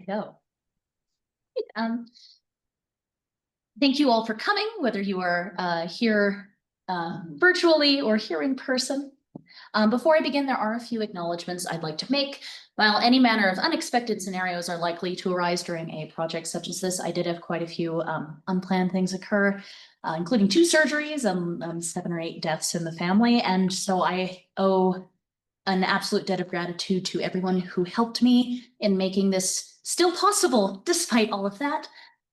go. Thank you all for coming, whether you are here virtually or here in person. Before I begin, there are a few acknowledgements I'd like to make. While any manner of unexpected scenarios are likely to arise during a project such as this, I did have quite a few unplanned things occur, including 2 surgeries, 7 or 8 deaths in the family. And so I owe an absolute debt of gratitude to everyone who helped me in making this still possible, despite all of that.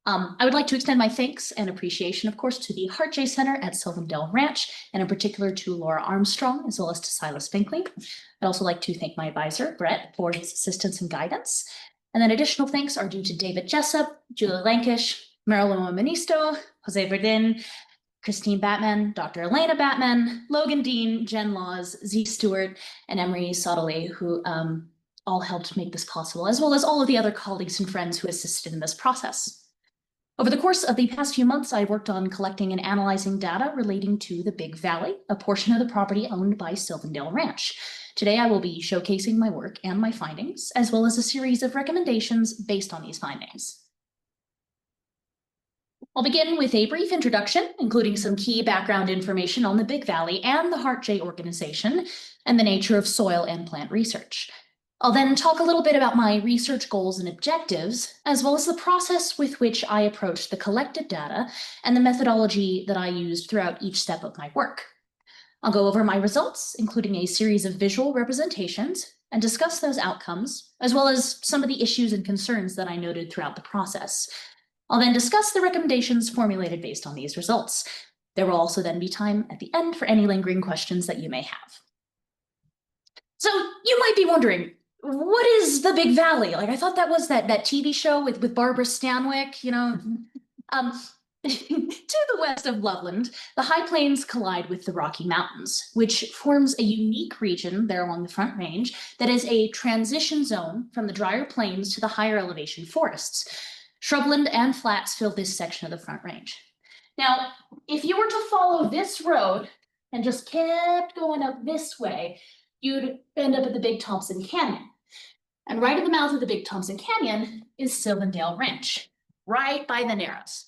I would like to extend my thanks and appreciation, of course, to the Hart J Center at Sylvan Ranch, and in particular to Laura Armstrong, as well as to Silas Binkley. I'd also like to thank my advisor, Brett, for his assistance and guidance. And then additional thanks are due to David Jessup, Julia Lankish, Marilyn Ministo, Jose Verdin, Christine Batman, Dr. Elena Batman, Logan Dean, Jen Laws, Z Stewart, and Emery Sottole, who all helped make this possible, as well as all of the other colleagues and friends who assisted in this process. Over the course of the past few months, I worked on collecting and analyzing data relating to the Big Valley, a portion of the property owned by Sylvan Ranch. Today, I will be showcasing my work and my findings, as well as a series of recommendations based on these findings. I'll begin with a brief introduction, including some key background information on the Big Valley and the Hart J organization, and the nature of soil and plant research. I'll then talk a little bit about my research goals and objectives, as well as the process with which I approached the collected data and the methodology that I used throughout each step of my work. I'll go over my results, including a series of visual representations, and discuss those outcomes, as well as some of the issues and concerns that I noted throughout the process. I'll then discuss the recommendations formulated based on these results. There will also then be time at the end for any lingering questions that you may have. So you might be wondering, what is the Big Valley? Like, I thought that was that TV show with Barbara Stanwyck, you know. To the west of Loveland, the High Plains collide with the Rocky Mountains, which forms a unique region there along the Front Range that is a transition zone from the drier plains to the higher elevation forests. Shrubland and flats fill this section of the Front Range. Now, if you were to follow this road and just kept going up this way, you'd end up at the Big Thompson Canyon. And right at the mouth of the Big Thompson Canyon is Sylvan Ranch, right by the Narrows.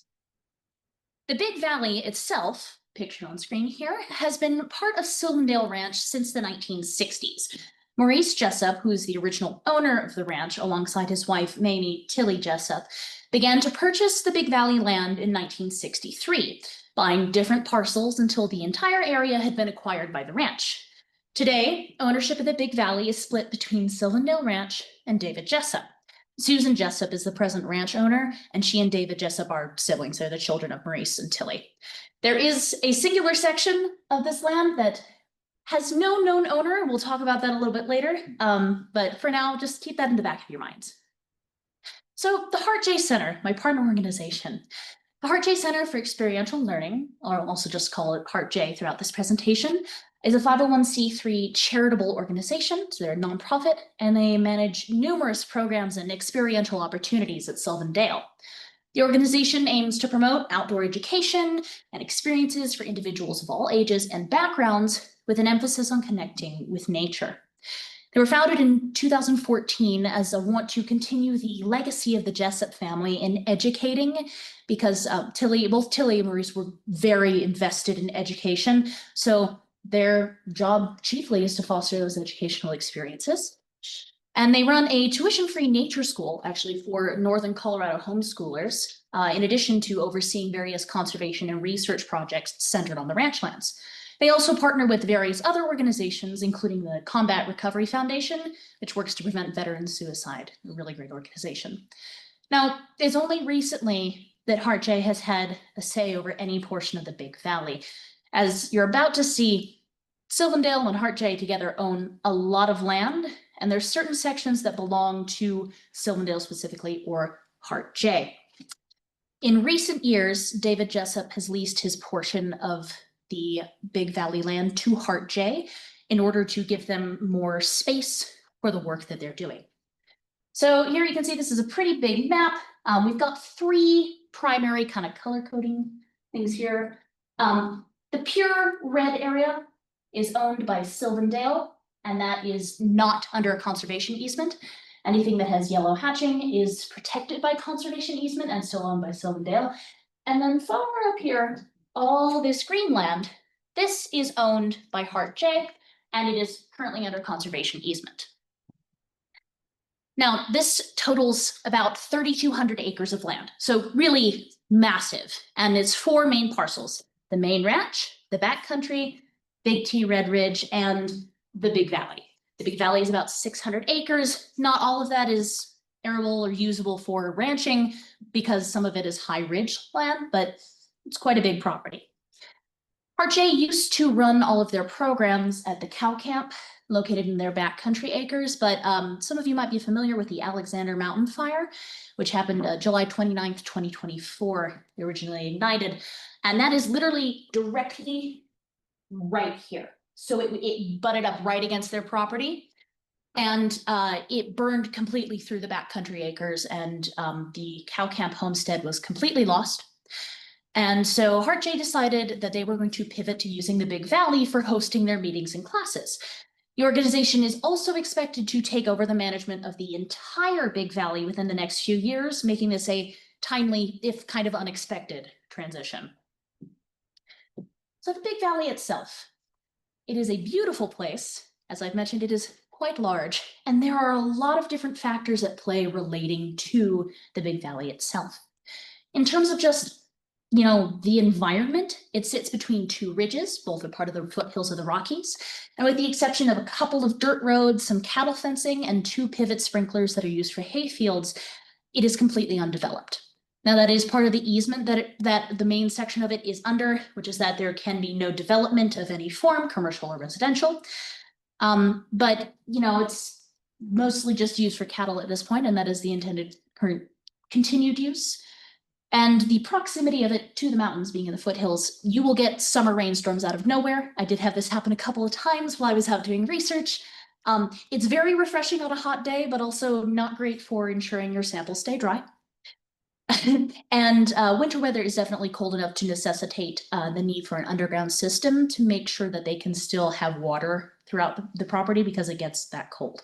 The Big Valley itself, pictured on screen here, has been part of Sylvan Ranch since the 1960s. Maurice Jessup, who is the original owner of the ranch alongside his wife, Mamie Tilly Jessup, began to purchase the Big Valley land in 1963, buying different parcels until the entire area had been acquired by the ranch. Today, ownership of the Big Valley is split between Sylvan Ranch and David Jessup. Susan Jessup is the present ranch owner, and she and David Jessup are siblings. They're the children of Maurice and Tilly. There is a singular section of this land that has no known owner. We'll talk about that a little bit later, but for now, just keep that in the back of your minds. So the Hart J Center, my partner organization. The Hart J Center for Experiential Learning, or I'll also just call it Hart J throughout this presentation, is a 501c3 charitable organization. So they're a nonprofit, and they manage numerous programs and experiential opportunities at Sylvan Dale. The organization aims to promote outdoor education and experiences for individuals of all ages and backgrounds, with an emphasis on connecting with nature. They were founded in 2014 as a want to continue the legacy of the Jessup family in educating, because both Tilly and Maurice were very invested in education. So their job chiefly is to foster those educational experiences. And they run a tuition-free nature school, actually, for Northern Colorado homeschoolers, in addition to overseeing various conservation and research projects centered on the ranch lands. They also partner with various other organizations, including the Combat Recovery Foundation, which works to prevent veteran suicide, a really great organization. Now, it's only recently that Hart J has had a say over any portion of the Big Valley. As you're about to see, Sylvandale and Hart J together own a lot of land, and there's certain sections that belong to Sylvandale specifically, or Hart J. In recent years, David Jessup has leased his portion of the Big Valley land to Hart J in order to give them more space for the work that they're doing. So here you can see this is a pretty big map. We've got 3 primary kind of color coding things here. The pure red area is owned by Sylvandale, and that is not under a conservation easement. Anything that has yellow hatching is protected by conservation easement and still owned by Sylvan. And then far up here, all this green land, this is owned by Hart J, and it is currently under conservation easement. Now, this totals about 3,200 acres of land, so really massive, and it's 4 main parcels: the main ranch, the backcountry, Big T Red Ridge, and the Big Valley. The Big Valley is about 600 acres. Not all of that is arable or usable for ranching because some of it is high ridge land, but it's quite a big property. RJ used to run all of their programs at the cow camp located in their backcountry acres, but some of you might be familiar with the Alexander Mountain Fire, which happened July 29th, 2024, originally ignited. And that is literally directly right here. So it butted up right against their property, and it burned completely through the backcountry acres, and the cow camp homestead was completely lost. And so Hart J decided that they were going to pivot to using the Big Valley for hosting their meetings and classes. The organization is also expected to take over the management of the entire Big Valley within the next few years, making this a timely, if kind of unexpected, transition. So the Big Valley itself, it is a beautiful place. As I've mentioned, it is quite large, and there are a lot of different factors at play relating to the Big Valley itself. In terms of just the environment, it sits between 2 ridges, both are part of the foothills of the Rockies. And with the exception of a couple of dirt roads, some cattle fencing, and 2 pivot sprinklers that are used for hay fields, it is completely undeveloped. Now, that is part of the easement that the main section of it is under, which is that there can be no development of any form, commercial or residential. But it's mostly just used for cattle at this point, and that is the intended current continued use. And the proximity of it to the mountains, being in the foothills, you will get summer rainstorms out of nowhere. I did have this happen a couple of times while I was out doing research. It's very refreshing on a hot day, but also not great for ensuring your samples stay dry. And winter weather is definitely cold enough to necessitate the need for an underground system to make sure that they can still have water throughout the property because it gets that cold.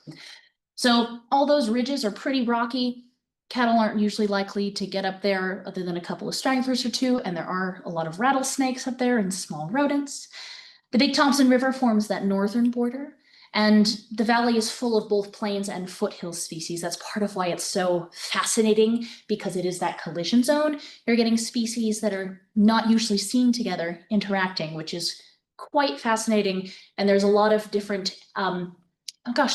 So all those ridges are pretty rocky. Cattle aren't usually likely to get up there other than a couple of stranglers or 2, and there are a lot of rattlesnakes up there and small rodents. The Big Thompson River forms that northern border, and the valley is full of both plains and foothill species. That's part of why it's so fascinating, because it is that collision zone. You're getting species that are not usually seen together interacting, which is quite fascinating, and there's a lot of different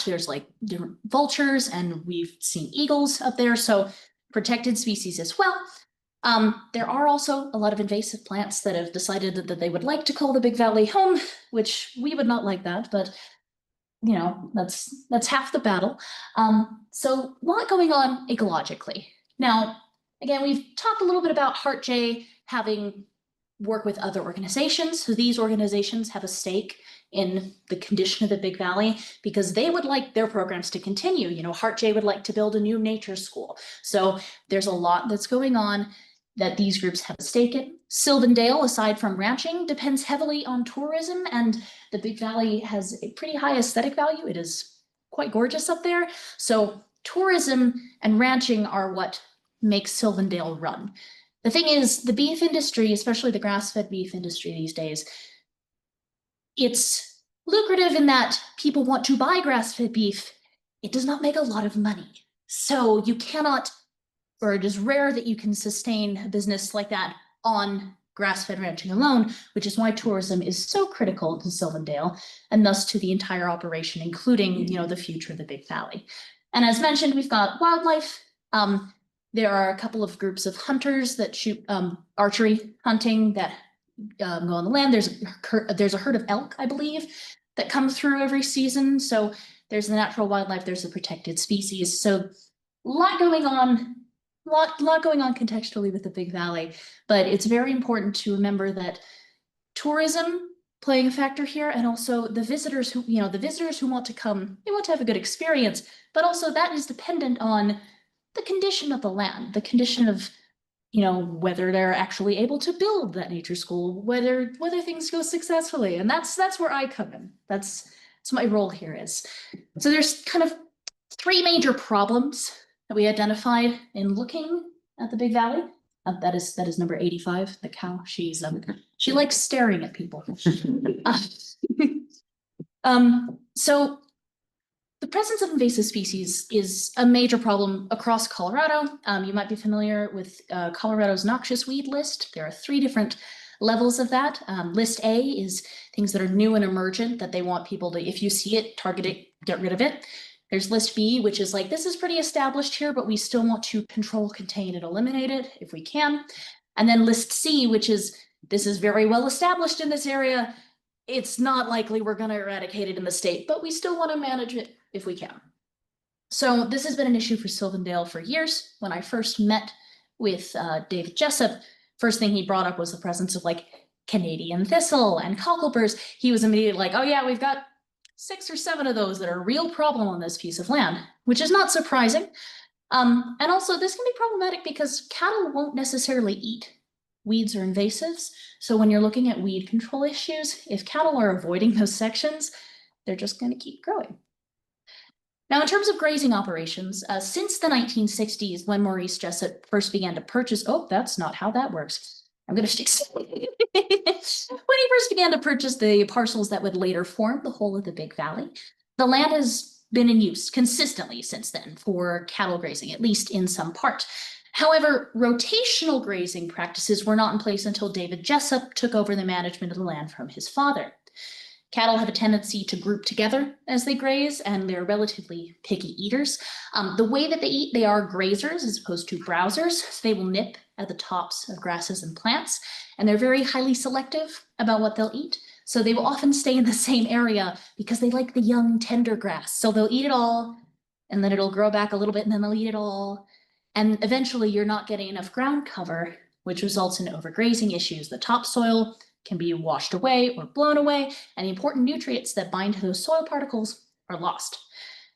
there's like different vultures, and we've seen eagles up there, so protected species as well. There are also a lot of invasive plants that have decided that they would like to call the Big Valley home, which we would not like that, but that's half the battle. So a lot going on ecologically. Now, again, we've talked a little bit about Hart J having work with other organizations. So these organizations have a stake in the condition of the Big Valley because they would like their programs to continue. Hart J would like to build a new nature school. So there's a lot that's going on that these groups have a stake in. Sylvan, aside from ranching, depends heavily on tourism, and the Big Valley has a pretty high aesthetic value. It is quite gorgeous up there. So tourism and ranching are what makes Sylvan run. The thing is, the beef industry, especially the grass-fed beef industry these days, it's lucrative in that people want to buy grass-fed beef. It does not make a lot of money. So you cannot, or it is rare that you can sustain a business like that on grass-fed ranching alone, which is why tourism is so critical to Sylvandale and thus to the entire operation, including, the future of the Big Valley. And as mentioned, we've got wildlife. There are a couple of groups of hunters that shoot archery hunting that go on the land. There's a herd of elk, I believe, that come through every season. So there's the natural wildlife, there's the protected species. So a lot going on contextually with the Big Valley, but it's very important to remember that tourism playing a factor here, and also the visitors who want to come, they want to have a good experience, but also that is dependent on the condition of the land, the condition of whether they're actually able to build that nature school, whether things go successfully. And that's where I come in. That's my role here is. So there's kind of three major problems that we identified in looking at the Big Valley. That is number 85, the cow. She likes staring at people. So the presence of invasive species is a major problem across Colorado. You might be familiar with Colorado's noxious weed list. There are 3 different levels of that. List A is things that are new and emergent that they want people to, if you see it, target it, get rid of it. There's list B, which is like, this is pretty established here, but we still want to control, contain, and eliminate it if we can. And then list C, which is, this is very well established in this area. It's not likely we're going to eradicate it in the state, but we still want to manage it if we can. So this has been an issue for Sylvandale for years. When I first met with David Jessup, first thing he brought up was the presence of like Canadian thistle and cockleburrs. He was immediately like, oh yeah, we've got 6 or 7 of those that are a real problem on this piece of land, which is not surprising. And also this can be problematic because cattle won't necessarily eat weeds or invasives. So when you're looking at weed control issues, if cattle are avoiding those sections, they're just going to keep growing. Now, in terms of grazing operations, since the 1960s, when Maurice Jessup first began to purchase, oh, that's not how that works. I'm going to stick. When he first began to purchase the parcels that would later form the whole of the Big Valley, the land has been in use consistently since then for cattle grazing, at least in some part. However, rotational grazing practices were not in place until David Jessup took over the management of the land from his father. Cattle have a tendency to group together as they graze, and they're relatively picky eaters. The way that they eat, they are grazers as opposed to browsers. So they will nip at the tops of grasses and plants, and they're very highly selective about what they'll eat. So they will often stay in the same area because they like the young, tender grass. So they'll eat it all, and then it'll grow back a little bit, and then they'll eat it all. And eventually you're not getting enough ground cover, which results in overgrazing issues. The topsoil can be washed away or blown away, and the important nutrients that bind to those soil particles are lost.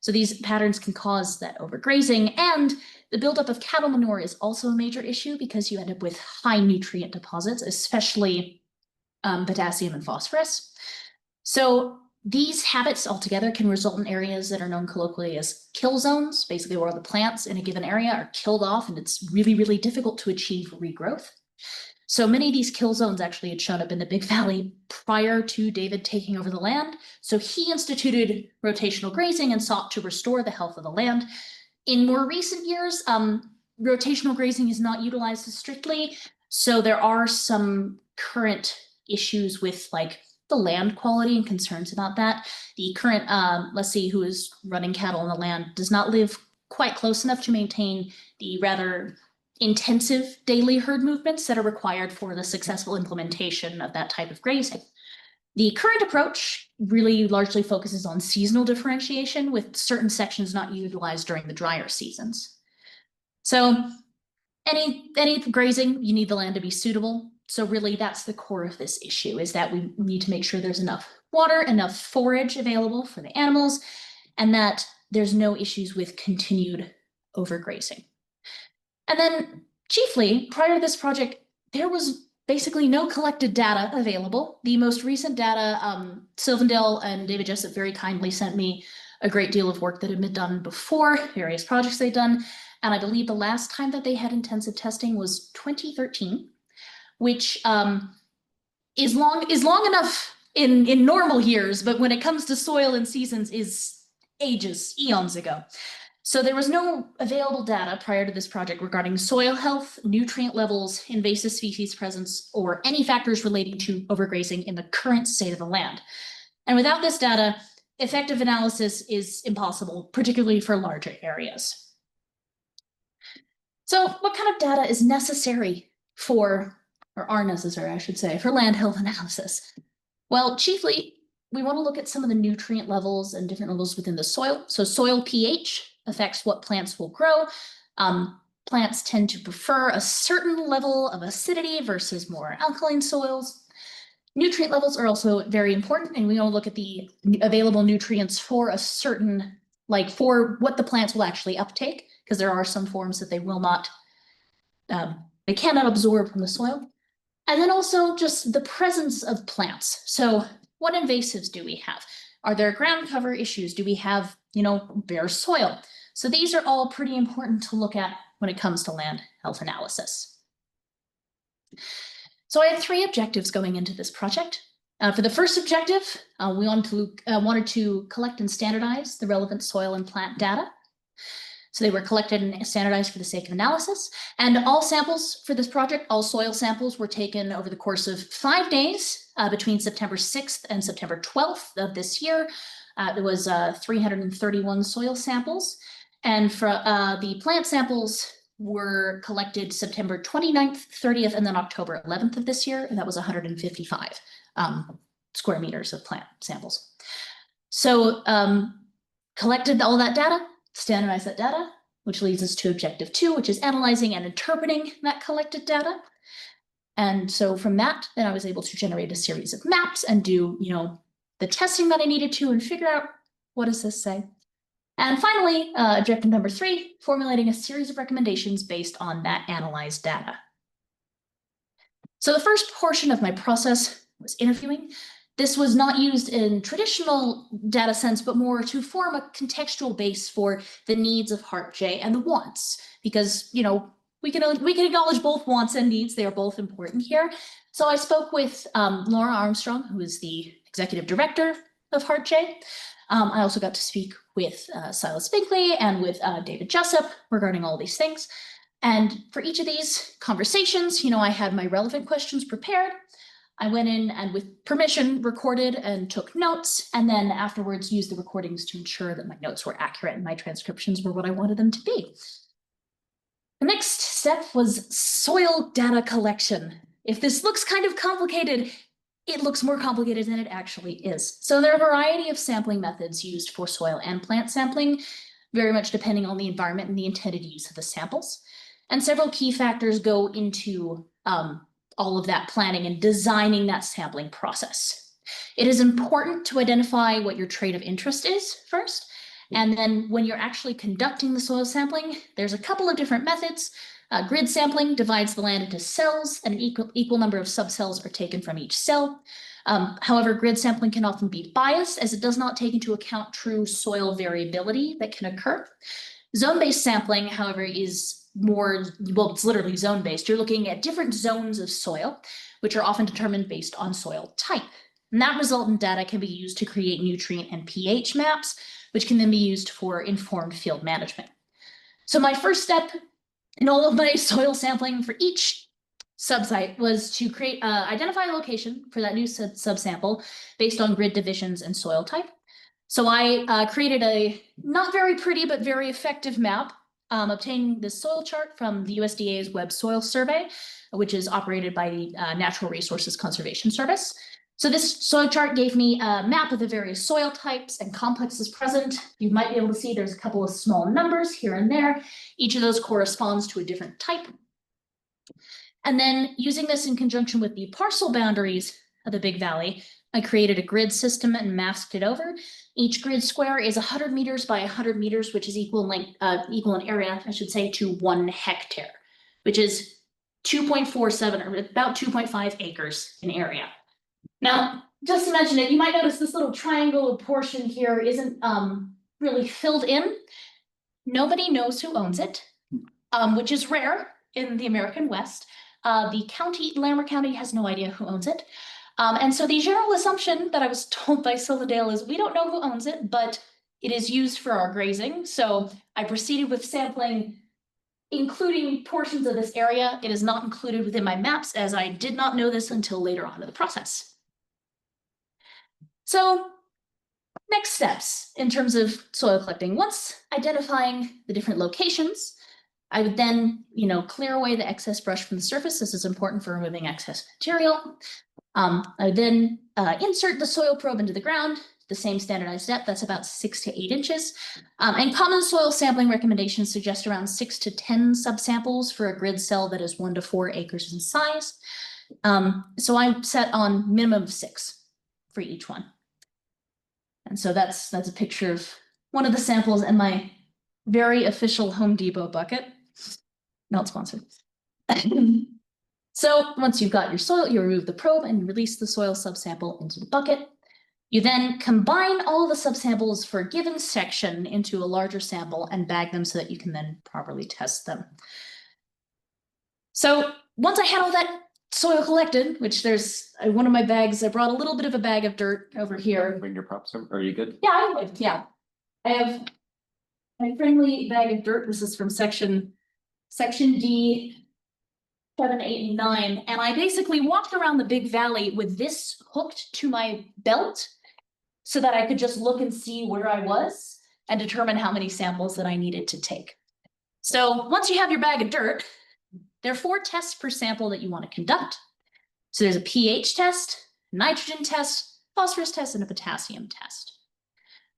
So these patterns can cause that overgrazing, and the buildup of cattle manure is also a major issue because you end up with high nutrient deposits, especially potassium and phosphorus. So these habits altogether can result in areas that are known colloquially as kill zones, basically where the plants in a given area are killed off, and it's really, really difficult to achieve regrowth. So many of these kill zones actually had shown up in the Big Valley prior to David taking over the land. So he instituted rotational grazing and sought to restore the health of the land. In more recent years, rotational grazing is not utilized as strictly. So there are some current issues with like the land quality and concerns about that. The current lessee who is running cattle on the land does not live quite close enough to maintain the rather intensive daily herd movements that are required for the successful implementation of that type of grazing. The current approach really largely focuses on seasonal differentiation, with certain sections not utilized during the drier seasons. So any grazing, you need the land to be suitable. So really that's the core of this issue, is that we need to make sure there's enough water, enough forage available for the animals, and that there's no issues with continued overgrazing. And then chiefly, prior to this project, there was basically no collected data available. The most recent data, Sylvandale and David Jessup very kindly sent me a great deal of work that had been done before, various projects they'd done. And I believe the last time that they had intensive testing was 2013, which is long enough in normal years, but when it comes to soil and seasons is ages, eons ago. So there was no available data prior to this project regarding soil health, nutrient levels, invasive species presence, or any factors relating to overgrazing in the current state of the land. And without this data, effective analysis is impossible, particularly for larger areas. So what kind of data is necessary for, or are necessary, I should say, for land health analysis? Well, chiefly, we want to look at some of the nutrient levels and different levels within the soil. So soil pH affects what plants will grow. Plants tend to prefer a certain level of acidity versus more alkaline soils. Nutrient levels are also very important, and we want to look at the available nutrients for a certain, like for what the plants will actually uptake, because there are some forms that they will not, they cannot absorb from the soil. And then also just the presence of plants. So what invasives do we have? Are there ground cover issues? Do we have bare soil. So these are all pretty important to look at when it comes to land health analysis. So I had 3 objectives going into this project. For the first objective, we wanted to collect and standardize the relevant soil and plant data. So they were collected and standardized for the sake of analysis. And all samples for this project, all soil samples, were taken over the course of 5 days between September 6th and September 12th of this year. There was 331 soil samples. And for the plant samples were collected September 29th, 30th, and then October 11th of this year. And that was 155 square meters of plant samples. So collected all that data, standardized that data, which leads us to objective 2, which is analyzing and interpreting that collected data. And so from that, then I was able to generate a series of maps and do, the testing that I needed to and figure out, what does this say? And finally, objective number 3, formulating a series of recommendations based on that analyzed data. So the first portion of my process was interviewing. This was not used in traditional data sense, but more to form a contextual base for the needs of HeartJ and the wants, because, we can acknowledge both wants and needs. They are both important here. So I spoke with Laura Armstrong, who is the executive director of HeartJ. I also got to speak with Silas Binkley and with David Jessup regarding all these things. And for each of these conversations, I had my relevant questions prepared. I went in and with permission recorded and took notes, and then afterwards used the recordings to ensure that my notes were accurate and my transcriptions were what I wanted them to be. The next step was soil data collection. If this looks kind of complicated, it looks more complicated than it actually is. So there are a variety of sampling methods used for soil and plant sampling, very much depending on the environment and the intended use of the samples. And several key factors go into all of that planning and designing that sampling process. It is important to identify what your trait of interest is first. And then when you're actually conducting the soil sampling, there's a couple of different methods. Grid sampling divides the land into cells, and an equal number of subcells are taken from each cell. However, grid sampling can often be biased as it does not take into account true soil variability that can occur. Zone-based sampling, however, is it's literally zone-based. You're looking at different zones of soil, which are often determined based on soil type. And that resultant data can be used to create nutrient and pH maps, which can then be used for informed field management. So my first step in all of my soil sampling for each subsite was to identify a location for that new subsample based on grid divisions and soil type. So I created a not very pretty, but very effective map, obtaining this soil chart from the USDA's Web Soil Survey, which is operated by the Natural Resources Conservation Service. So this soil chart gave me a map of the various soil types and complexes present. You might be able to see there's a couple of small numbers here and there. Each of those corresponds to a different type. And then using this in conjunction with the parcel boundaries of the Big Valley, I created a grid system and masked it over. Each grid square is 100 meters by 100 meters, which is equal in area, I should say, to 1 hectare, which is 2.47 or about 2.5 acres in area. Now, just to mention it, you might notice this little triangle portion here isn't really filled in. Nobody knows who owns it, which is rare in the American West. The county, Larimer County, has no idea who owns it. And so the general assumption that I was told by Silverdale is we don't know who owns it, but it is used for our grazing. So I proceeded with sampling, including portions of this area. It is not included within my maps, as I did not know this until later on in the process. So next steps in terms of soil collecting. Once identifying the different locations, I would then, clear away the excess brush from the surface. This is important for removing excess material. I would then insert the soil probe into the ground, the same standardized depth, that's about 6 to 8 inches. And common soil sampling recommendations suggest around 6 to 10 subsamples for a grid cell that is 1 to 4 acres in size. So I set on minimum of 6 for each one. And so that's a picture of one of the samples in my very official Home Depot bucket. Not sponsored. So once you've got your soil, you remove the probe and release the soil subsample into the bucket. You then combine all the subsamples for a given section into a larger sample and bag them so that you can then properly test them. So once I had all that soil collected, which there's one of my bags, I brought a little bit of a bag of dirt over here. Bring your props over. Are you good? Yeah, I would, yeah. I have my friendly bag of dirt. This is from section D 7, 8, and 9. And I basically walked around the big valley with this hooked to my belt so that I could just look and see where I was and determine how many samples that I needed to take. So once you have your bag of dirt, there are 4 tests per sample that you want to conduct. So there's a pH test, nitrogen test, phosphorus test, and a potassium test.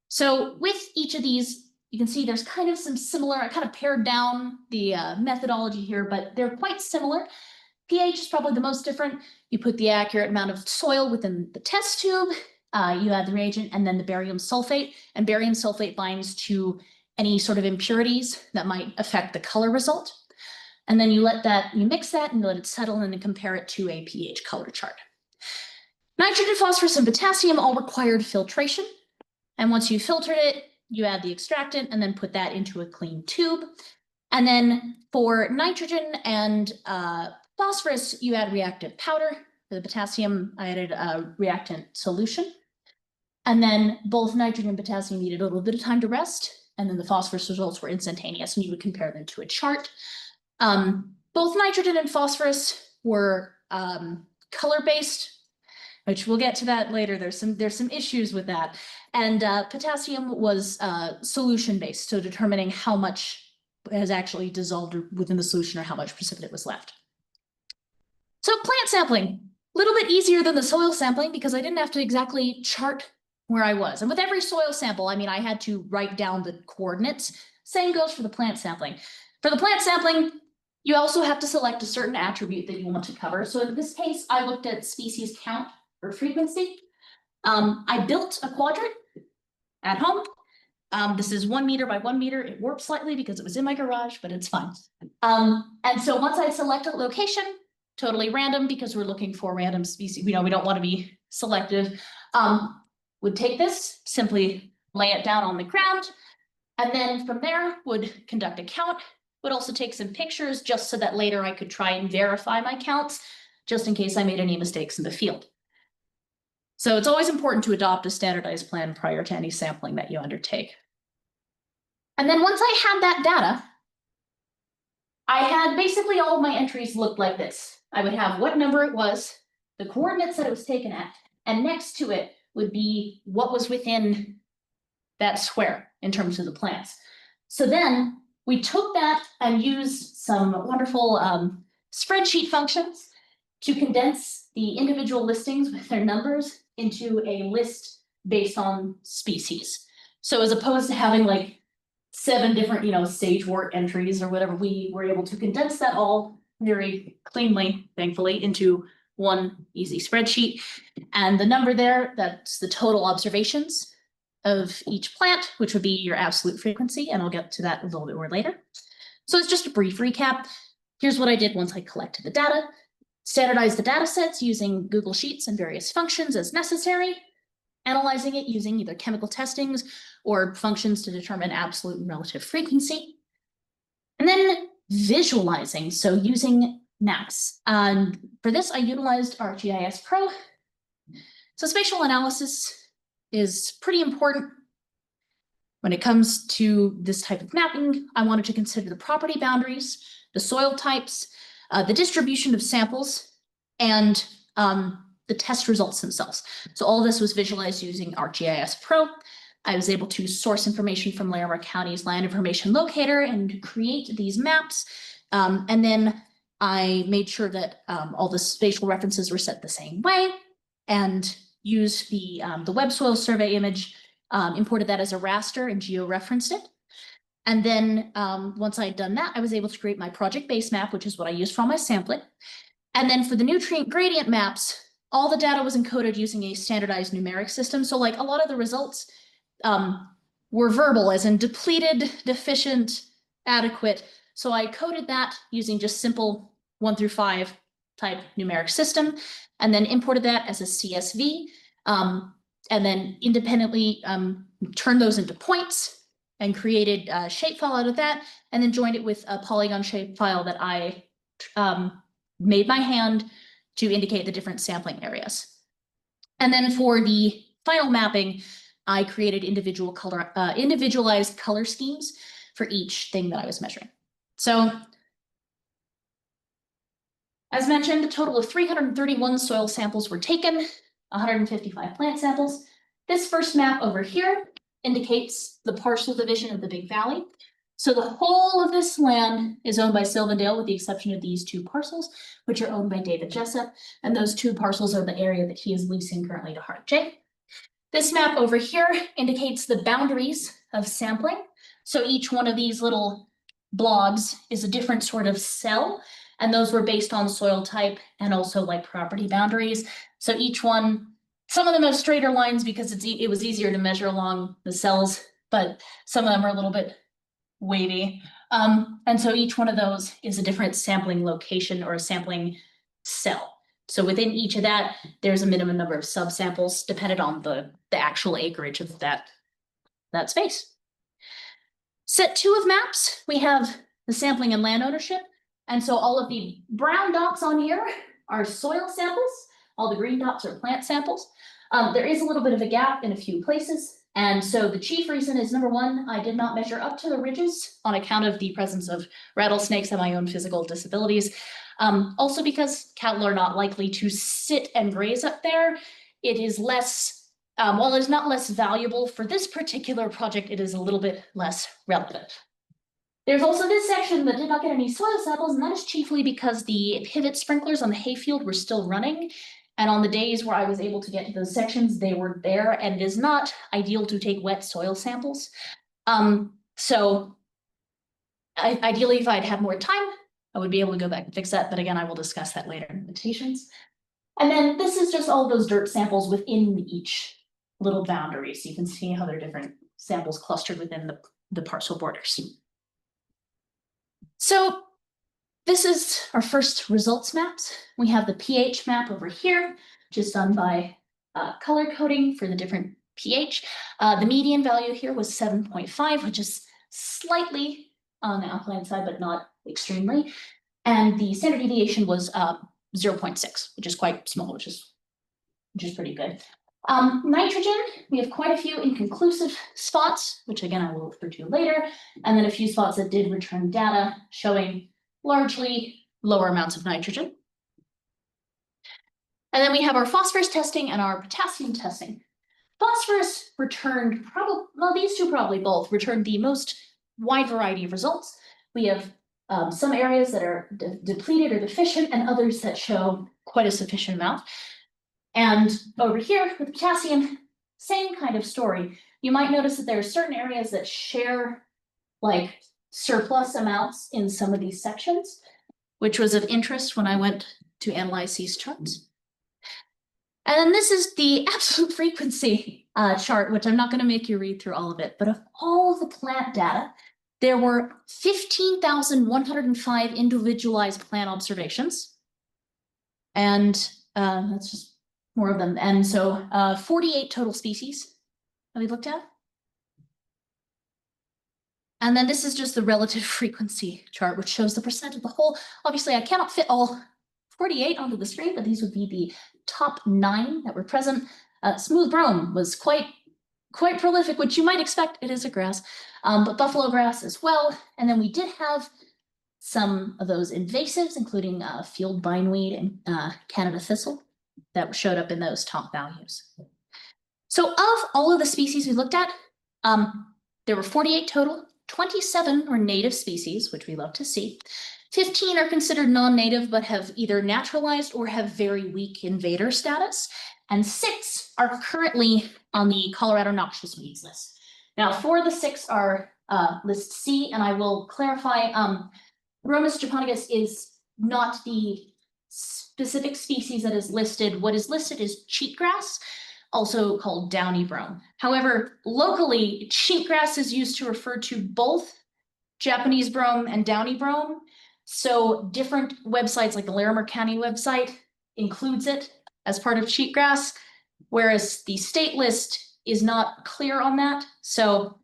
So with each of these, you can see there's kind of some similar, I kind of pared down the methodology here, but they're quite similar. pH is probably the most different. You put the accurate amount of soil within the test tube, you add the reagent, and then the barium sulfate, and barium sulfate binds to any sort of impurities that might affect the color result. And then you mix that and let it settle and then compare it to a pH color chart. Nitrogen, phosphorus, and potassium all required filtration. And once you filtered it, you add the extractant and then put that into a clean tube. And then for nitrogen and phosphorus, you add reactive powder. For the potassium, I added a reactant solution. And then both nitrogen and potassium needed a little bit of time to rest. And then the phosphorus results were instantaneous, and you would compare them to a chart. Both nitrogen and phosphorus were color-based, which we'll get to that later. There's some issues with that. And potassium was solution-based, so determining how much has actually dissolved within the solution or how much precipitate was left. So plant sampling, a little bit easier than the soil sampling because I didn't have to exactly chart where I was. And with every soil sample, I mean, I had to write down the coordinates. Same goes for the plant sampling. For the plant sampling, you also have to select a certain attribute that you want to cover. So in this case, I looked at species count or frequency. I built a quadrant at home. This is 1 meter by 1 meter. It warped slightly because it was in my garage, but it's fine. And so once I select a location, totally random because we're looking for random species. We don't want to be selective. Would take this, simply lay it down on the ground, and then from there would conduct a count, would also take some pictures just so that later I could try and verify my counts, just in case I made any mistakes in the field. So it's always important to adopt a standardized plan prior to any sampling that you undertake. And then once I had that data, I had basically all of my entries looked like this. I would have what number it was, the coordinates that it was taken at, and next to it would be what was within that square in terms of the plants. So then we took that and used some wonderful spreadsheet functions to condense the individual listings with their numbers into a list based on species. So as opposed to having like 7 different, sagewort entries or whatever, we were able to condense that all very cleanly, thankfully, into one easy spreadsheet. And the number there, that's the total observations of each plant, which would be your absolute frequency. And I'll get to that a little bit more later. So it's just a brief recap. Here's what I did once I collected the data. Standardize the data sets using Google Sheets and various functions as necessary. Analyzing it using either chemical testings or functions to determine absolute and relative frequency. And then visualizing, so using maps. And for this, I utilized ArcGIS Pro. So spatial analysis is pretty important when it comes to this type of mapping. I wanted to consider the property boundaries, the soil types, the distribution of samples, and the test results themselves. So all of this was visualized using ArcGIS Pro. I was able to source information from Larimer County's Land Information Locator and create these maps. And then I made sure that all the spatial references were set the same way and used the web soil survey image, imported that as a raster and geo-referenced it. And then once I had done that, I was able to create my project base map, which is what I used for all my sampling. And then for the nutrient gradient maps, all the data was encoded using a standardized numeric system. So like a lot of the results were verbal, as in depleted, deficient, adequate. So I coded that using just simple 1 through 5 type numeric system, and then imported that as a CSV. and then independently turned those into points and created a shapefile out of that, and then joined it with a polygon shapefile that I made by hand to indicate the different sampling areas. And then for the final mapping, I created individualized color schemes for each thing that I was measuring. So, as mentioned, a total of 331 soil samples were taken, 155 plant samples. This first map over here indicates the parcel division of the Big Valley. So the whole of this land is owned by Sylvan, with the exception of these two parcels, which are owned by David Jessup, and those two parcels are the area that he is leasing currently to Hart J. This map over here indicates the boundaries of sampling. So each one of these little blobs is a different sort of cell, and those were based on soil type and also like property boundaries. So each one, some of them have straighter lines because it was easier to measure along the cells, but some of them are a little bit wavy. And so each one of those is a different sampling location or a sampling cell. So within each of that, there's a minimum number of subsamples dependent on the actual acreage of that space. Set 2 of maps, we have the sampling and land ownership. And so all of the brown dots on here are soil samples. All the green dots are plant samples. There is a little bit of a gap in a few places. And so the chief reason is, number one, I did not measure up to the ridges on account of the presence of rattlesnakes and my own physical disabilities. Also because cattle are not likely to sit and graze up there. It is less, while it is not less valuable for this particular project, it is a little bit less relevant. There's also this section that did not get any soil samples, and that is chiefly because the pivot sprinklers on the hayfield were still running. And on the days where I was able to get those sections, they were there, and it is not ideal to take wet soil samples. So ideally, if I'd had more time, I would be able to go back and fix that. But again, I will discuss that later in limitations. And then this is just all those dirt samples within each little boundary. So you can see how they're different samples clustered within the parcel borders. So this is our first results maps. We have the pH map over here, which is done by color coding for the different pH. The median value here was 7.5, which is slightly on the alkaline side, but not extremely. And the standard deviation was 0.6, which is quite small, which is pretty good. Nitrogen, we have quite a few inconclusive spots, which again, I will refer to later, and then a few spots that did return data showing largely lower amounts of nitrogen. And then we have our phosphorus testing and our potassium testing. Phosphorus returned these two probably both returned the most wide variety of results. We have some areas that are depleted or deficient and others that show quite a sufficient amount. And over here with potassium, same kind of story. You might notice that there are certain areas that share like surplus amounts in some of these sections, which was of interest when I went to analyze these charts. And then this is the absolute frequency chart, which I'm not going to make you read through all of it, but of all of the plant data, there were 15,105 individualized plant observations. And that's just more of them. And so 48 total species that we looked at. And then this is just the relative frequency chart, which shows the percent of the whole. Obviously, I cannot fit all 48 onto the screen, but these would be the top 9 that were present. Smooth brome was quite prolific, which you might expect. It is a grass, but buffalo grass as well. And then we did have some of those invasives, including field bindweed and Canada thistle, that showed up in those top values. So of all of the species we looked at, there were 48 total. 27 are native species, which we love to see. 15 are considered non-native, but have either naturalized or have very weak invader status. And 6 are currently on the Colorado noxious weeds list. Now, 4 of the 6 are list C, and I will clarify, Bromus japonicus is not the specific species that is listed. What is listed is cheatgrass, also called downy brome. However, locally, cheatgrass is used to refer to both Japanese brome and downy brome. So different websites like the Larimer County website includes it as part of cheatgrass. whereas the state list is not clear on that. So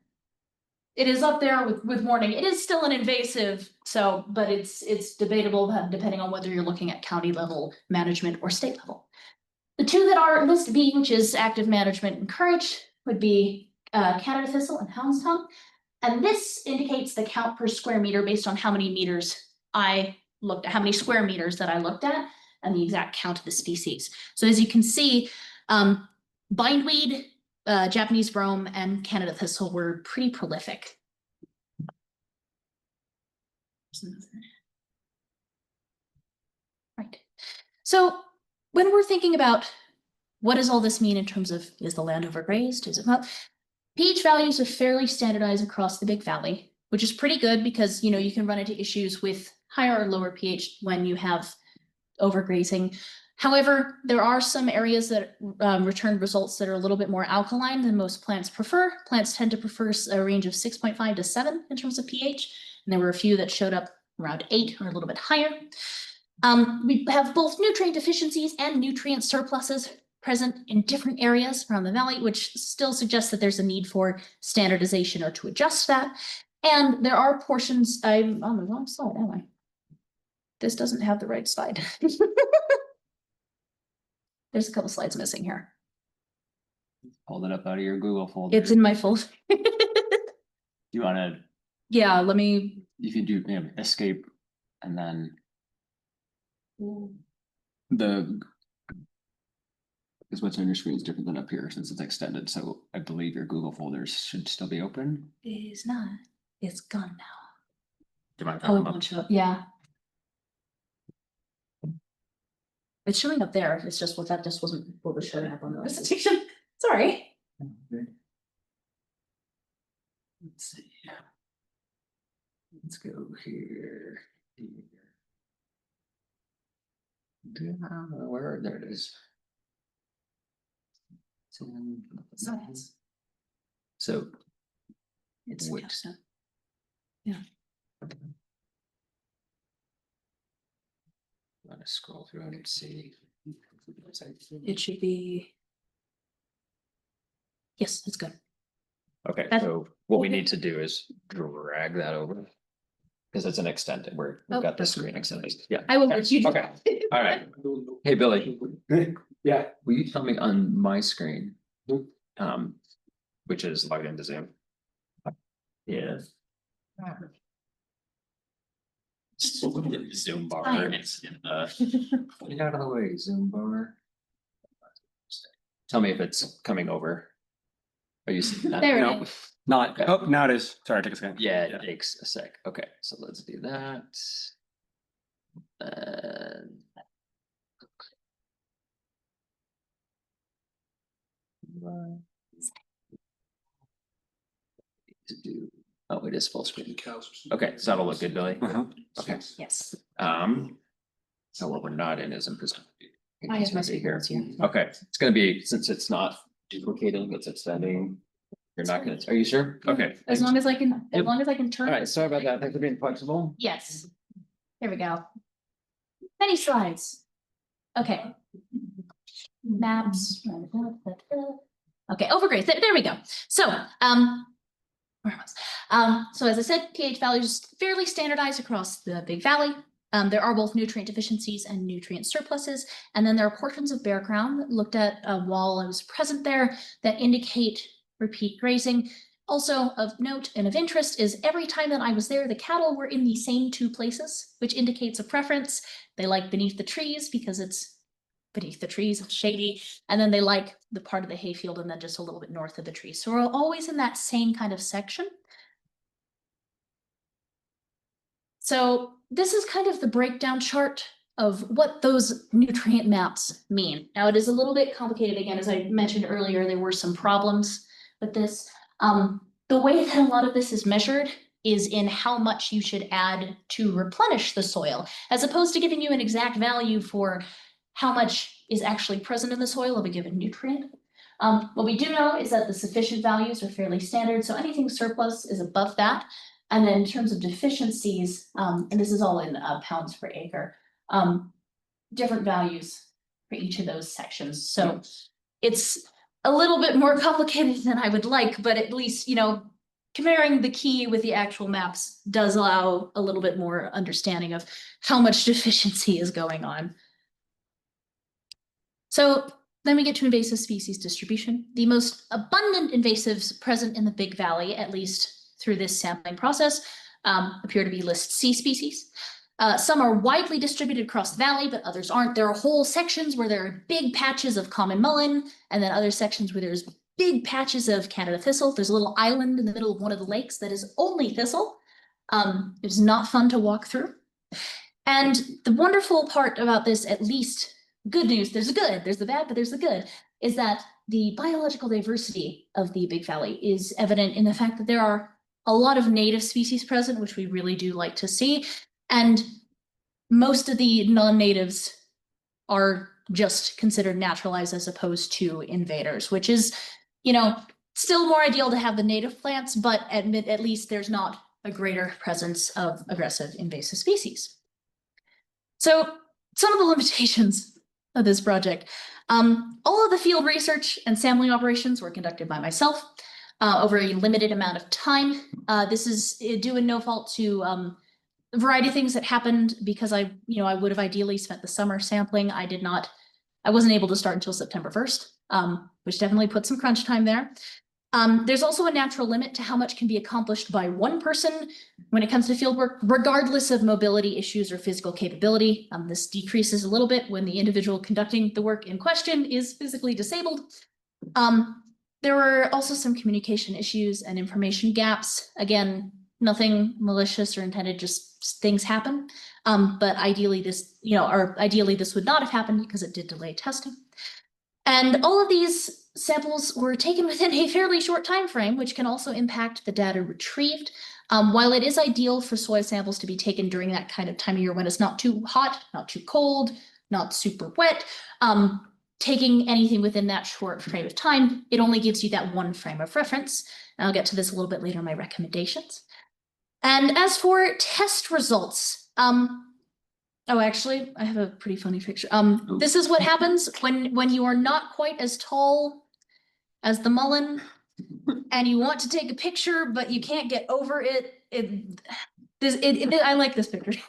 it is up there with warning. It is still an invasive, so, but it's debatable depending on whether you're looking at county level management or state level. The two that are list B, which is active management encouraged, would be Canada thistle and hound's tongue. And this indicates the count per square meter based on how many meters I looked at, how many square meters that I looked at, and the exact count of the species. So as you can see, bindweed, Japanese brome, and Canada thistle were pretty prolific. Right. So when we're thinking about what does all this mean in terms of, is the land overgrazed? Is it not? pH values are fairly standardized across the Big Valley, which is pretty good because, you can run into issues with higher or lower pH when you have overgrazing. However, there are some areas that return results that are a little bit more alkaline than most plants prefer. Plants tend to prefer a range of 6.5 to 7 in terms of pH, and there were a few that showed up around 8 or a little bit higher. We have both nutrient deficiencies and nutrient surpluses present in different areas around the valley, which still suggests that there's a need for standardization or to adjust that. And there are portions, I'm on the wrong slide, am I? This doesn't have the right slide. There's a couple slides missing here. Hold it up out of your Google folder. It's in my folder. You want to? Yeah, let me. You can do escape, and then because what's on your screen is different than up here since it's extended. So I believe your Google folders should still be open. It is not. It's gone now. Do you mind? Oh, it won't show up. Yeah. It's showing up there. It's just that just wasn't what was showing up on the presentation. Sorry. Let's see. Let's go here. Where? There it is. So It's wait. Capstone. Yeah. I'm gonna scroll through and see. It should be. Yes, it's good. Okay, That's- so what we need to do is drag that over. Because it's an extended, we've got the screen extended. Yeah. I will let you do Okay. All right. Hey, Billy. Yeah. Will you tell me on my screen? Which is logged into Zoom. Yeah. Zoom bar. Get out of the way, Zoom bar. Tell me if it's coming over. Are you seeing that? There it No, is. not. Oh, now it is. Sorry, I took a second. Yeah, it takes a sec. Okay, so let's do that. To do. Oh, it is full screen. Okay, so that'll look good, Billy. Okay. Yes. So what we're not in is in present. I have my here. here. Okay, it's gonna be, since it's not duplicating, it's extending. You're not gonna, are you sure? Okay. As long as I can, as Yep. long as I can turn. All right, sorry about that. Thanks for being flexible. Yes. Here we go. Many slides. Okay. Maps. Okay, overgraze. There we go. So, where was? So as I said, pH values fairly standardized across the Big Valley. There are both nutrient deficiencies and nutrient surpluses, and then there are portions of bare ground looked at while I was present there that indicate repeat grazing. Also of note and of interest is every time that I was there, the cattle were in the same two places, which indicates a preference. They like beneath the trees because it's beneath the trees, it's shady, and then they like the part of the hayfield and then just a little bit north of the trees. So we're always in that same kind of section. So this is kind of the breakdown chart of what those nutrient maps mean. Now it is a little bit complicated. Again, as I mentioned earlier, there were some problems with this. The way that a lot of this is measured is in how much you should add to replenish the soil, as opposed to giving you an exact value for how much is actually present in the soil of a given nutrient. What we do know is that the sufficient values are fairly standard, so anything surplus is above that. And then in terms of deficiencies, and this is all in pounds per acre, different values for each of those sections. So it's a little bit more complicated than I would like, but at least, comparing the key with the actual maps does allow a little bit more understanding of how much deficiency is going on. So then we get to invasive species distribution. The most abundant invasives present in the Big Valley, at least through this sampling process, appear to be list C species. Some are widely distributed across the valley, but others aren't. There are whole sections where there are big patches of common mullein, and then other sections where there's big patches of Canada thistle. There's a little island in the middle of one of the lakes that is only thistle. It's not fun to walk through. And the wonderful part about this, at least good news, there's the good, there's the bad, but there's the good, is that the biological diversity of the Big Valley is evident in the fact that there are a lot of native species present, which we really do like to see. And most of the non-natives are just considered naturalized as opposed to invaders, which is, still more ideal to have the native plants, but at least there's not a greater presence of aggressive invasive species. So some of the limitations of this project. All of the field research and sampling operations were conducted by myself over a limited amount of time. This is due in no fault to a variety of things that happened because I would have ideally spent the summer sampling. I wasn't able to start until September 1st, which definitely put some crunch time there. There's also a natural limit to how much can be accomplished by one person when it comes to fieldwork, regardless of mobility issues or physical capability. This decreases a little bit when the individual conducting the work in question is physically disabled. There were also some communication issues and information gaps. Again, nothing malicious or intended, just things happen. But ideally this would not have happened because it did delay testing. And all of these samples were taken within a fairly short time frame, which can also impact the data retrieved. While it is ideal for soil samples to be taken during that kind of time of year when it's not too hot, not too cold, not super wet, taking anything within that short frame of time, it only gives you that one frame of reference. And I'll get to this a little bit later in my recommendations. And as for test results, oh, actually, I have a pretty funny picture. This is what happens when you are not quite as tall as the mullein and you want to take a picture, but you can't get over it. I like this picture.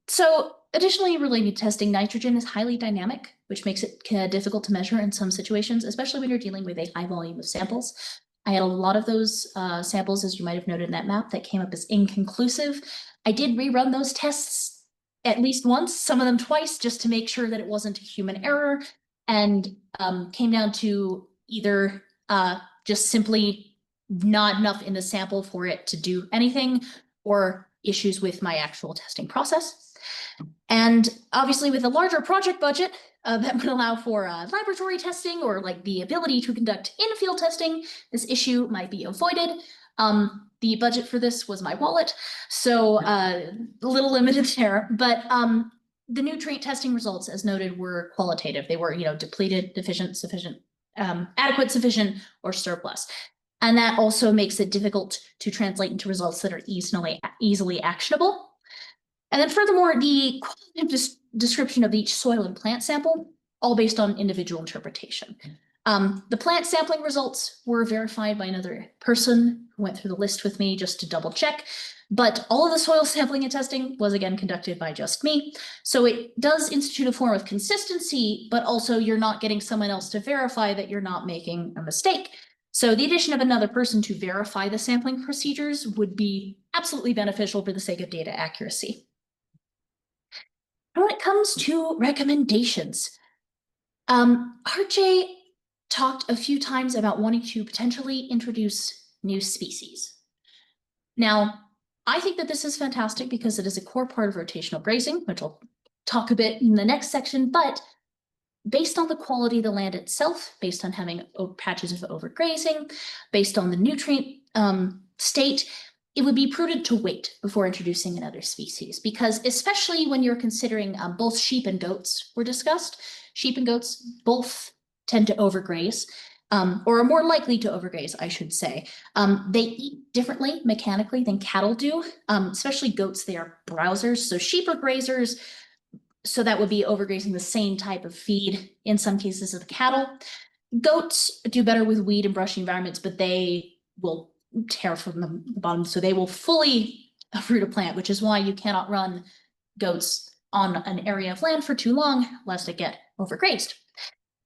So additionally, related testing, nitrogen is highly dynamic, which makes it difficult to measure in some situations, especially when you're dealing with a high volume of samples. I had a lot of those samples, as you might have noted in that map, that came up as inconclusive. I did rerun those tests at least once, some of them twice, just to make sure that it wasn't a human error, and came down to either just simply not enough in the sample for it to do anything, or issues with my actual testing process. And obviously with a larger project budget that would allow for laboratory testing or like the ability to conduct in-field testing, this issue might be avoided. The budget for this was my wallet, so a little limited there, but the nutrient testing results, as noted, were qualitative. They were, depleted, deficient, sufficient, adequate, sufficient, or surplus. And that also makes it difficult to translate into results that are easily actionable. And then furthermore, the qualitative description of each soil and plant sample, all based on individual interpretation. The plant sampling results were verified by another person who went through the list with me just to double check, but all of the soil sampling and testing was again conducted by just me. So it does institute a form of consistency, but also you're not getting someone else to verify that you're not making a mistake. So the addition of another person to verify the sampling procedures would be absolutely beneficial for the sake of data accuracy. And when it comes to recommendations, RJ talked a few times about wanting to potentially introduce new species. Now, I think that this is fantastic because it is a core part of rotational grazing, which I'll talk a bit in the next section, but based on the quality of the land itself, based on having patches of overgrazing, based on the nutrient state, it would be prudent to wait before introducing another species, because especially when you're considering both sheep and goats were discussed, sheep and goats both tend to overgraze, or are more likely to overgraze, I should say. They eat differently mechanically than cattle do, especially goats. They are browsers. So sheep are grazers, So that would be overgrazing the same type of feed in some cases of the cattle. Goats do better with weed and brushy environments, but they will tear from the bottom. So they will fully uproot a plant, which is why you cannot run goats on an area of land for too long, lest it get overgrazed.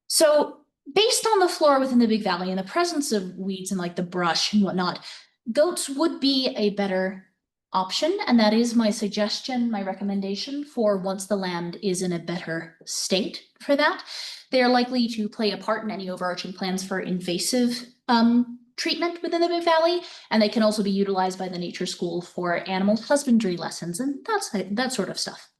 So based on the flora within the Big Valley and the presence of weeds and like the brush and whatnot, goats would be a better option. And that is my suggestion, my recommendation for once the land is in a better state for that. They are likely to play a part in any overarching plans for invasive treatment within the Big Valley. And they can also be utilized by the nature school for animal husbandry lessons and that sort of stuff.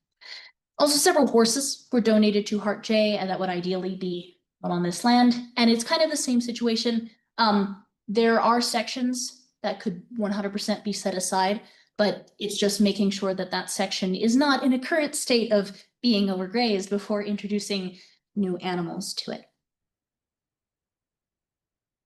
Also, several horses were donated to Heart J, and that would ideally be on this land. And it's kind of the same situation. There are sections that could 100% be set aside, but it's just making sure that that section is not in a current state of being overgrazed before introducing new animals to it.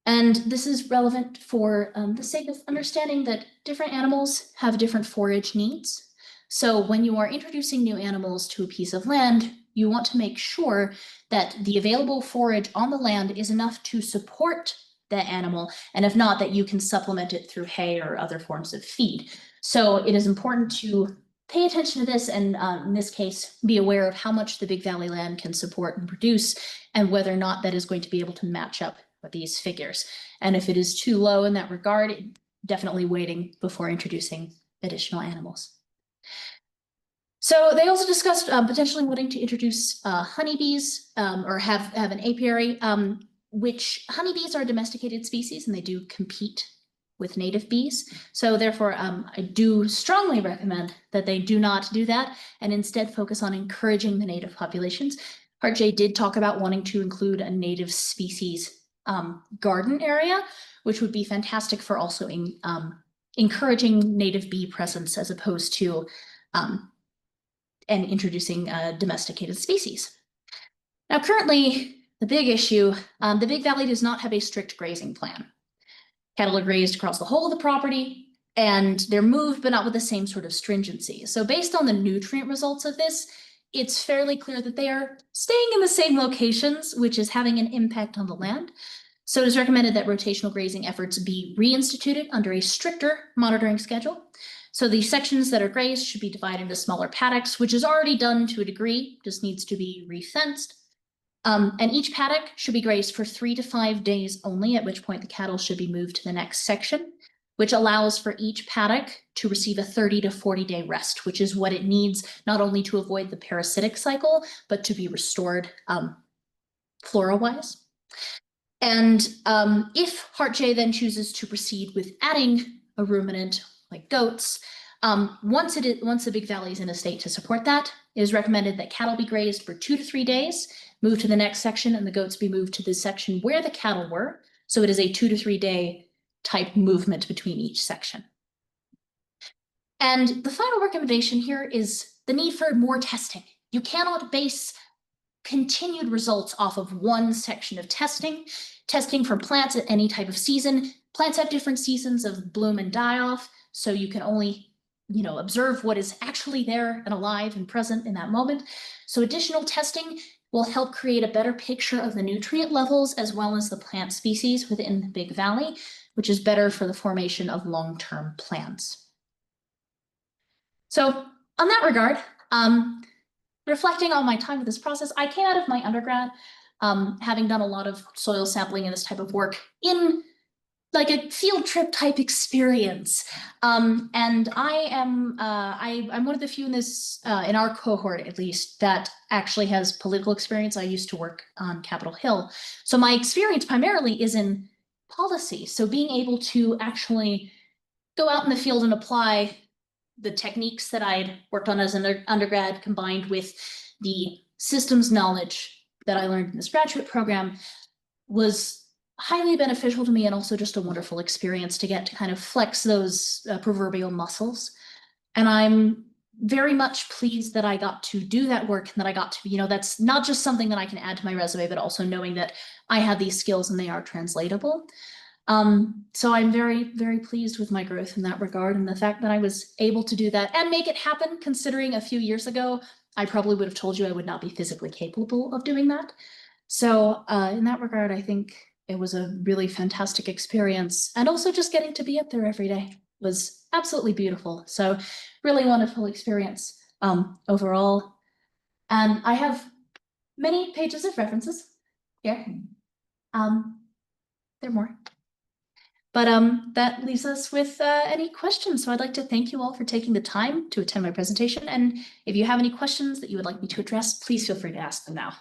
And this is relevant for the sake of understanding that different animals have different forage needs. So when you are introducing new animals to a piece of land, you want to make sure that the available forage on the land is enough to support the animal, and if not, that you can supplement it through hay or other forms of feed. So it is important to pay attention to this and in this case, be aware of how much the Big Valley land can support and produce and whether or not that is going to be able to match up with these figures. And if it is too low in that regard, definitely waiting before introducing additional animals. So they also discussed potentially wanting to introduce honeybees or have an apiary, which honeybees are a domesticated species and they do compete with native bees. So therefore, I do strongly recommend that they do not do that and instead focus on encouraging the native populations. Heart J did talk about wanting to include a native species garden area, which would be fantastic for also encouraging native bee presence as opposed to and introducing a domesticated species. Now, currently, the big issue, the Big Valley does not have a strict grazing plan. Cattle are grazed across the whole of the property, and they're moved, but not with the same sort of stringency. So based on the nutrient results of this, it's fairly clear that they are staying in the same locations, which is having an impact on the land. So it is recommended that rotational grazing efforts be reinstituted under a stricter monitoring schedule. So the sections that are grazed should be divided into smaller paddocks, which is already done to a degree, just needs to be refenced. And each paddock should be grazed for 3 to 5 days only, at which point the cattle should be moved to the next section, which allows for each paddock to receive a 30 to 40 day rest, which is what it needs, not only to avoid the parasitic cycle, but to be restored flora-wise. And if Heart J then chooses to proceed with adding a ruminant like goats, once the Big Valley is in a state to support that, it is recommended that cattle be grazed for 2 to 3 days, move to the next section, and the goats be moved to the section where the cattle were. So it is a 2 to 3 day type movement between each section. And the final recommendation here is the need for more testing. You cannot base continued results off of one section of testing. Testing for plants at any type of season. Plants have different seasons of bloom and die off, so you can only observe what is actually there and alive and present in that moment. So additional testing will help create a better picture of the nutrient levels as well as the plant species within the Big Valley, which is better for the formation of long-term plans. So on that regard, reflecting on my time with this process, I came out of my undergrad having done a lot of soil sampling and this type of work in like a field trip type experience. And I'm one of the few in this, in our cohort at least, that actually has political experience. I used to work on Capitol Hill. So my experience primarily is in policy. So being able to actually go out in the field and apply the techniques that I'd worked on as an undergrad combined with the systems knowledge that I learned in this graduate program was highly beneficial to me and also just a wonderful experience to get to kind of flex those proverbial muscles. And I'm very much pleased that I got to do that work and that I got to, that's not just something that I can add to my resume, but also knowing that I have these skills and they are translatable. So I'm very, very pleased with my growth in that regard and the fact that I was able to do that and make it happen, considering a few years ago, I probably would have told you I would not be physically capable of doing that. So in that regard, I think it was a really fantastic experience. And also just getting to be up there every day was absolutely beautiful. So really wonderful experience overall. And I have many pages of references here. There are more. But that leaves us with any questions. So I'd like to thank you all for taking the time to attend my presentation. And if you have any questions that you would like me to address, please feel free to ask them now.